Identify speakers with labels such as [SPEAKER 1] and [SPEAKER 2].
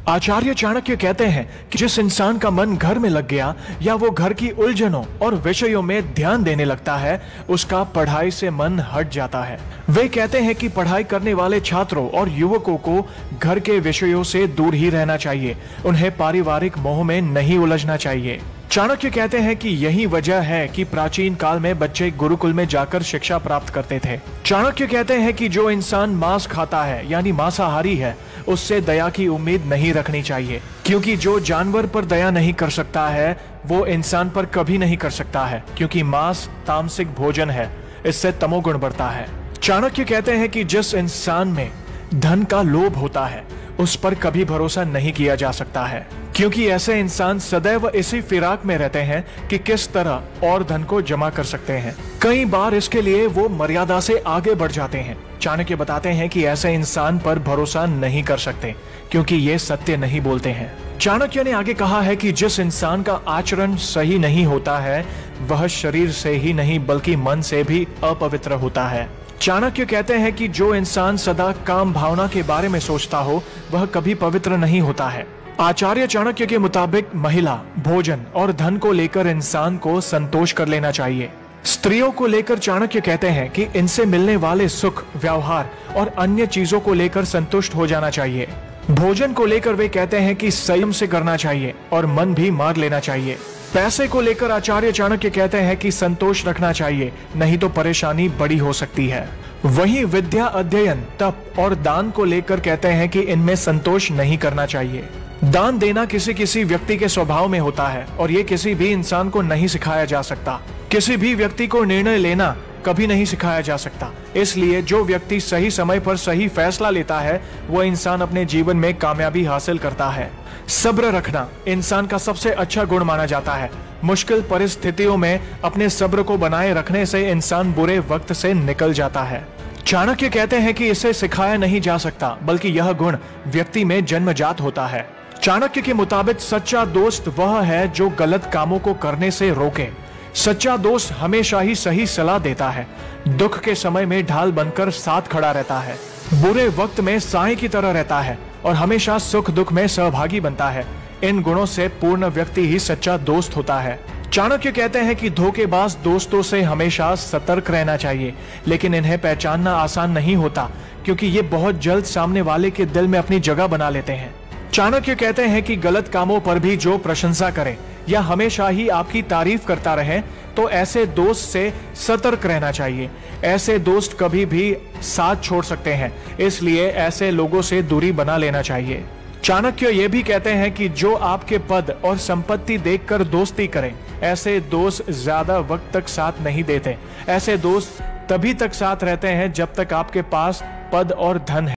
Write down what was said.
[SPEAKER 1] आचार्य चाणक्य कहते हैं कि जिस इंसान का मन घर में लग गया या वो घर की उलझनों और विषयों में ध्यान देने लगता है, उसका पढ़ाई से मन हट जाता है। वे कहते हैं कि पढ़ाई करने वाले छात्रों और युवकों को घर के विषयों से दूर ही रहना चाहिए, उन्हें पारिवारिक मोह में नहीं उलझना चाहिए। चाणक्य कहते हैं कि यही वजह है कि प्राचीन काल में बच्चे गुरुकुल में जाकर शिक्षा प्राप्त करते थे। चाणक्य कहते हैं कि जो इंसान मांस खाता है यानी मांसाहारी है, उससे दया की उम्मीद नहीं रखनी चाहिए, क्योंकि जो जानवर पर दया नहीं कर सकता है वो इंसान पर कभी नहीं कर सकता है, क्योंकि मांस तामसिक भोजन है, इससे तमोगुण बढ़ता है। चाणक्य कहते हैं कि जिस इंसान में धन का लोभ होता है उस पर कभी भरोसा नहीं किया जा सकता है, क्योंकि ऐसे इंसान सदैव इसी फिराक में रहते हैं कि किस तरह और धन को जमा कर सकते हैं। कई बार इसके लिए वो मर्यादा से आगे बढ़ जाते हैं। चाणक्य बताते हैं कि ऐसे इंसान पर भरोसा नहीं कर सकते, क्योंकि ये सत्य नहीं बोलते हैं। चाणक्य ने आगे कहा है कि जिस इंसान का आचरण सही नहीं होता है वह शरीर से ही नहीं बल्कि मन से भी अपवित्र होता है। चाणक्य कहते हैं कि जो इंसान सदा काम भावना के बारे में सोचता हो वह कभी पवित्र नहीं होता है। आचार्य चाणक्य के मुताबिक महिला, भोजन और धन को लेकर इंसान को संतोष कर लेना चाहिए। स्त्रियों को लेकर चाणक्य कहते हैं कि इनसे मिलने वाले सुख, व्यवहार और अन्य चीजों को लेकर संतुष्ट हो जाना चाहिए। भोजन को लेकर वे कहते हैं कि संयम से करना चाहिए और मन भी मार लेना चाहिए। पैसे को लेकर आचार्य चाणक्य कहते हैं कि संतोष रखना चाहिए, नहीं तो परेशानी बड़ी हो सकती है। वहीं विद्या, अध्ययन, तप और दान को लेकर कहते हैं कि इनमें संतोष नहीं करना चाहिए। दान देना किसी किसी व्यक्ति के स्वभाव में होता है और ये किसी भी इंसान को नहीं सिखाया जा सकता। किसी भी व्यक्ति को निर्णय लेना कभी नहीं सिखाया जा सकता। इसलिए जो व्यक्ति सही समय पर सही फैसला लेता है वो इंसान अपने जीवन में कामयाबी हासिल करता है। सब्र रखना इंसान का सबसे अच्छा गुण माना जाता है। मुश्किल परिस्थितियों में अपने सब्र को बनाए रखने से इंसान बुरे वक्त से निकल जाता है। चाणक्य कहते हैं कि इसे सिखाया नहीं जा सकता, बल्कि यह गुण व्यक्ति में जन्मजात होता है। चाणक्य के मुताबिक सच्चा दोस्त वह है जो गलत कामों को करने से रोके। सच्चा दोस्त हमेशा ही सही सलाह देता है, दुख के समय में ढाल बनकर साथ खड़ा रहता है, बुरे वक्त में साए की तरह रहता है और हमेशा सुख दुख में सहभागी बनता है। इन गुणों से पूर्ण व्यक्ति ही सच्चा दोस्त होता है। चाणक्य कहते हैं कि धोखेबाज दोस्तों से हमेशा सतर्क रहना चाहिए, लेकिन इन्हें पहचानना आसान नहीं होता, क्योंकि ये बहुत जल्द सामने वाले के दिल में अपनी जगह बना लेते हैं। चाणक्य कहते हैं कि गलत कामों पर भी जो प्रशंसा करे या हमेशा ही आपकी तारीफ करता रहे, तो ऐसे दोस्त से सतर्क रहना चाहिए। ऐसे दोस्त कभी भी साथ छोड़ सकते हैं, इसलिए ऐसे लोगों से दूरी बना लेना चाहिए। चाणक्य ये भी कहते हैं कि जो आपके पद और संपत्ति देखकर दोस्ती करें, ऐसे दोस्त ज्यादा वक्त तक साथ नहीं देते। ऐसे दोस्त तभी तक साथ रहते हैं जब तक आपके पास पद और धन है।